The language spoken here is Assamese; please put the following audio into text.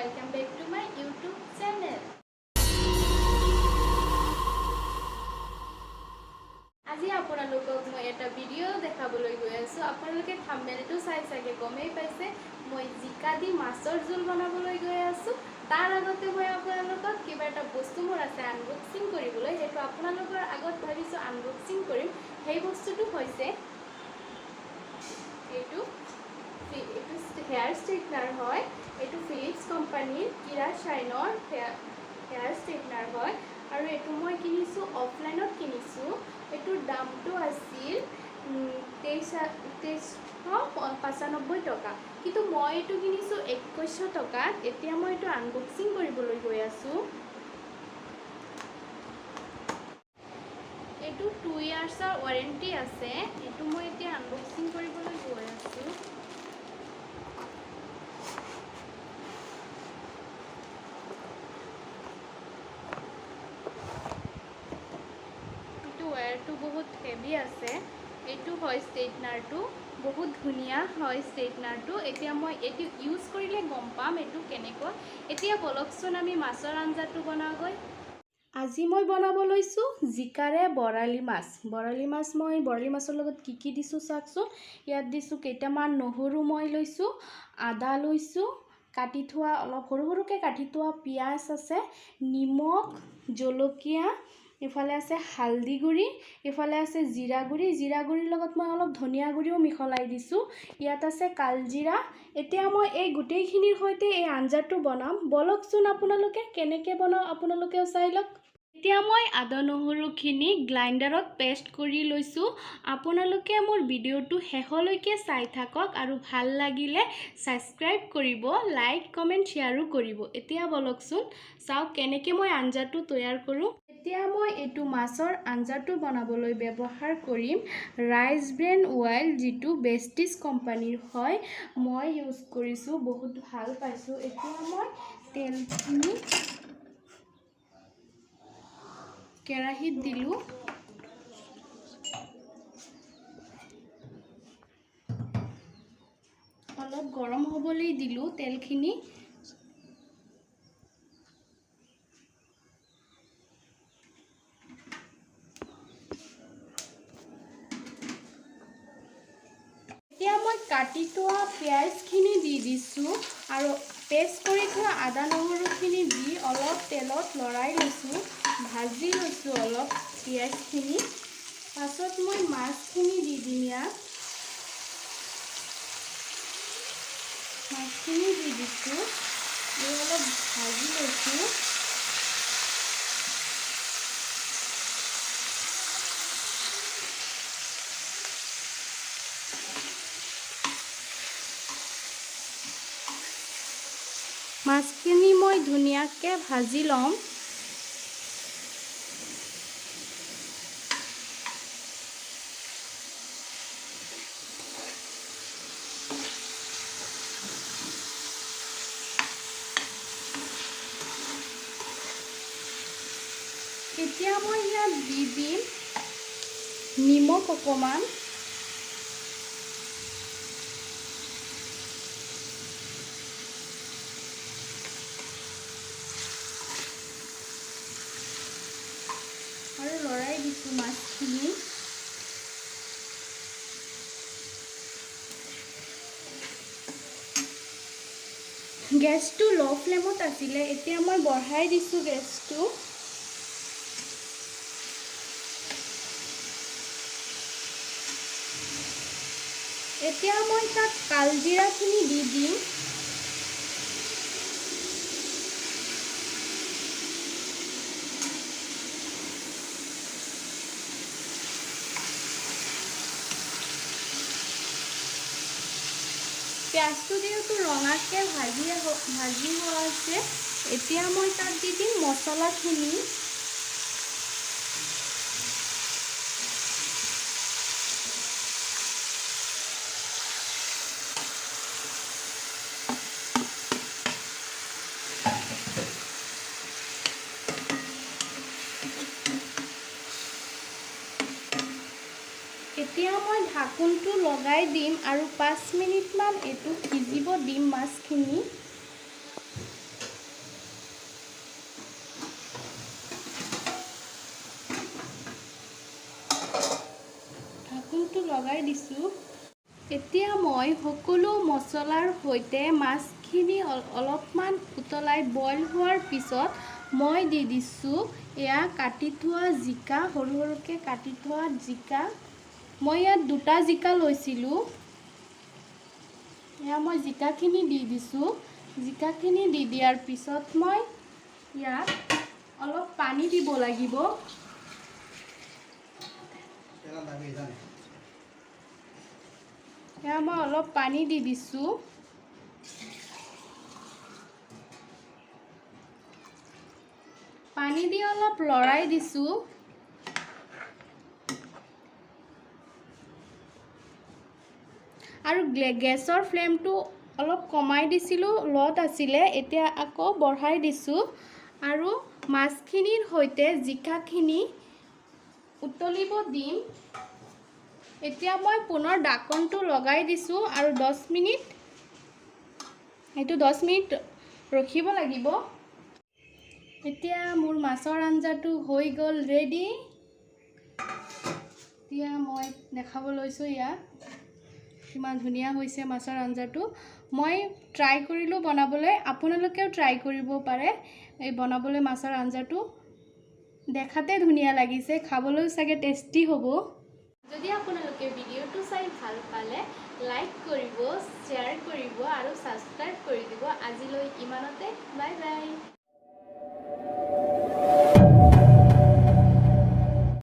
welcome back to my YouTube channel. আজি আপোনালোকক মই এটা ভিডিও দেখাবলৈ গৈ আছো। আপোনালোকে থাম্বনেলটো চাই চাগে গমেই পাইছে মই জিকা দি মাছৰ জোল বনাবলৈ গৈ আছো। তাৰ আগতে মই আপোনালোকক কিবা এটা বস্তু মোৰ আছে আনবক্সিং কৰিবলৈ, যেটো আপোনালোকৰ আগত ভাবিছো আনবক্সিং কৰিম। সেই বস্তুটো হৈছে এইটো হেয়াৰ ষ্ট্ৰেটনাৰ হয়। এইটো ফিলিপছ কোম্পানীৰ কিৰা শাইনৰ হেয়াৰ ষ্ট্ৰেটনাৰ হয় আৰু এইটো মই কিনিছো অফলাইনত কিনিছো। এইটোৰ দামটো আছিল 2395 টকা, কিন্তু মই এইটো কিনিছো 2100 টকাত। এতিয়া মই এইটো আনবক্সিং কৰিবলৈ গৈ আছো। এইটো 2 ইয়াৰ্ছৰ ৱাৰেণ্টি আছে। এইটো মই এতিয়া আনবক্সিং কৰিবলৈ গৈ আছো। ৱায়াৰটো বহুত হেভি আছে। এইটো হয় ষ্ট্ৰেটনাৰটো, বহুত ধুনীয়া হয় ষ্ট্ৰেটনাৰটো। এতিয়া মই এইটো ইউজ কৰিলে গম পাম এইটো কেনেকুৱা। এতিয়া বলকচোন আমি মাছৰ আঞ্জাটো বনাওঁগৈ। আজি মই বনাব লৈছোঁ জিকাৰে বৰালি মাছ। বৰালি মাছৰ লগত কি দিছোঁ চাওকচোন। ইয়াত দিছোঁ কেইটামান নহৰু মই লৈছোঁ, আদা লৈছোঁ, কাটি থোৱা অলপ সৰু সৰুকৈ কাটি থোৱা পিঁয়াজ আছে, নিমখ, জলকীয়া, ইফালে আছে হালধি গুড়ি, ইফালে আছে জিৰা গুড়ি। জিৰা গুড়িৰ লগত মই অলপ ধনিয়া গুড়িও মিহলাই দিছোঁ। ইয়াত আছে কালজিৰা। এতিয়া মই এই গোটেইখিনিৰ সৈতে এই আঞ্জাটো বনাম। বলকচোন আপোনালোকে কেনেকৈ বনাওঁ আপোনালোকেও চাই লওক। এতিয়া মই আদা নহৰুখিনি গ্ৰাইণ্ডাৰত পেষ্ট কৰি লৈছোঁ। আপোনালোকে মোৰ ভিডিঅ'টো শেষলৈকে চাই থাকক আৰু ভাল লাগিলে ছাবস্ক্ৰাইব কৰিব, লাইক কমেণ্ট শ্বেয়াৰো কৰিব। এতিয়া বলকচোন চাওক কেনেকৈ মই আঞ্জাটো তৈয়াৰ কৰোঁ। এতিয়া মই এইটো মাছৰ আঞ্জাটো বনাবলৈ ব্যৱহাৰ কৰিম ৰাইচ ব্ৰেন অইল, যিটো বেষ্টিজ কোম্পানীৰ হয়। মই ইউজ কৰিছোঁ, বহুত ভাল পাইছোঁ। এতিয়া মই তেলখিনি কেৰাহীত দিলোঁ। অলপ গৰম হ'বলৈ দিলোঁ তেলখিনি। এতিয়া মই কাটি থোৱা পিঁয়াজখিনি দি দিছোঁ আৰু পেষ্ট কৰি থোৱা আদা নহৰুখিনি দি অলপ তেলত লৰাই লৈছোঁ, ভাজি লৈছোঁ অলপ পিঁয়াজখিনি। পাছত মই মাছখিনি দি দিম। ইয়াত মাছখিনি দি দিছোঁ, অলপ ভাজি লৈছোঁ। মাছখিনি মই ধুনীয়াকৈ ভাজি ল'ম। এতিয়া মই ইয়াত দি দিম নিমখ অকণমান, আৰু লৰাই দিছোঁ মাছখিনি। গেছটো ল' ফ্লেমত আছিলে, এতিয়া মই বঢ়াই দিছোঁ গেছটো। এতিয়া মই তাত কালজিৰাখিনি দি দিম। পিঁয়াজটো যিহেতু ৰঙাকৈ ভাজি হোৱা আছে, এতিয়া মই তাত দি দিম মছলাখিনি। এতিয়া মই ঢাকোনটো লগাই দিম আৰু 5 মিনিটমান এইটো সিজিব দিম মাছখিনি। দিছোঁ। এতিয়া মই সকলো মছলাৰ সৈতে মাছখিনি অলপমান উতলাই বইল হোৱাৰ পিছত মই দি দিছোঁ এয়া কাটি থোৱা জিকা, সৰু সৰুকৈ কাটি থোৱা জিকা। মই ইয়াত 2টা জিকা লৈছিলোঁ। এয়া মই জিকাখিনি দি দিছোঁ। জিকাখিনি দি দিয়াৰ পিছত মই ইয়াত অলপ পানী দিব লাগিব। এয়া মই অলপ পানী দি দিছোঁ। পানী দি অলপ লৰাই দিছোঁ। আৰু গেছৰ ফ্লেমটো অলপ কমাই দিছিলোঁ, ল'ত আছিলে, এতিয়া আকৌ বঢ়াই দিছোঁ। আৰু মাছখিনিৰ সৈতে জিকাখিনি উতলিব দিম। এতিয়া মই পুনৰ ঢাকনটো লগাই দিছোঁ আৰু 10 মিনিট ৰখিব লাগিব। এতিয়া মোৰ মাছৰ আঞ্জাটো হৈ গ'ল ৰেডি। এতিয়া মই দেখাব লৈছোঁ ইয়াত কিমান ধুনীয়া হৈছে মাছৰ আঞ্জাটো। মই ট্ৰাই কৰিলোঁ বনাবলৈ, আপোনালোকেও ট্ৰাই কৰিব পাৰে এই বনাবলৈ মাছৰ আঞ্জাটো। দেখাতে ধুনীয়া লাগিছে, খাবলৈও চাগে টেষ্টি হ'ব। যদি আপোনালোকে ভিডিঅ'টো চাই ভাল পালে লাইক কৰিব, শ্বেয়াৰ কৰিব আৰু ছাবস্ক্ৰাইব কৰি দিব। আজিলৈ ইমানতে, বাই বাই।